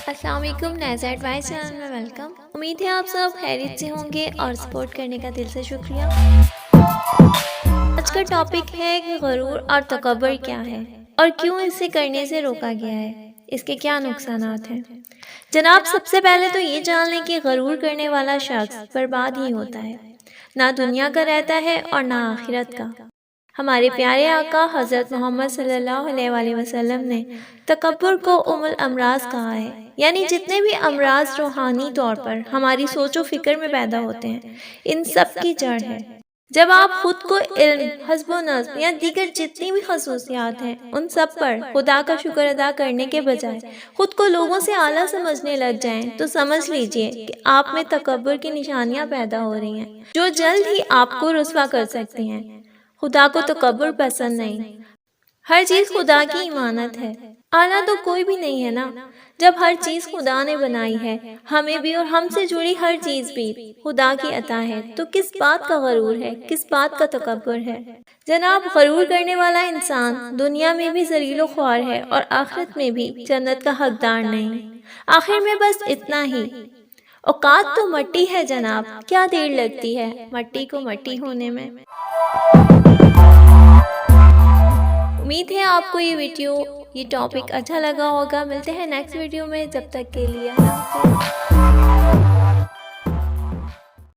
السلام علیکم، نیزا advice channel میں ویلکم۔ امید ہے آپ سب خیریت سے ہوں گے اور سپورٹ کرنے کا دل سے شکریہ۔ آج کا ٹاپک ہے کہ غرور اور تکبر کیا ہے اور کیوں اسے کرنے سے روکا گیا ہے، اس کے کیا نقصانات ہیں۔ جناب، سب سے پہلے تو یہ جان لیں کہ غرور کرنے والا شخص برباد ہی ہوتا ہے، نہ دنیا کا رہتا ہے اور نہ آخرت کا۔ ہمارے پیارے آقا حضرت محمد صلی اللہ علیہ وآلہ وسلم نے تکبر کو ام الامراض کہا ہے، یعنی جتنے بھی امراض روحانی طور پر ہماری سوچ و فکر میں پیدا ہوتے ہیں، ان سب کی جڑ ہے۔ جب آپ خود کو علم، حسب و نظم یا دیگر جتنی بھی خصوصیات ہیں ان سب پر خدا کا شکر ادا کرنے کے بجائے خود کو لوگوں سے اعلیٰ سمجھنے لگ جائیں تو سمجھ لیجئے کہ آپ میں تکبر کی نشانیاں پیدا ہو رہی ہیں، جو جلد ہی آپ کو رسوا کر سکتی ہیں۔ خدا کو تکبر پسند نہیں، ہر چیز خدا کی امانت ہے، اعلیٰ تو کوئی بھی نہیں ہے نا۔ جب ہر چیز خدا نے بنائی ہے، ہمیں بھی اور ہم سے جڑی ہر چیز بھی خدا کی عطا ہے، تو کس بات کا غرور ہے، کس بات کا تکبر ہے۔ جناب، غرور کرنے والا انسان دنیا میں بھی ذلیل و خوار ہے اور آخرت میں بھی جنت کا حقدار نہیں۔ آخر میں بس اتنا ہی، اوقات تو مٹی ہے جناب، کیا دیر لگتی ہے مٹی کو مٹی ہونے میں۔ امید ہے آپ کو یہ ٹاپک اچھا لگا ہوگا۔ ملتے ہیں نیکسٹ ویڈیو میں، جب تک کے لیے اللہ حافظ۔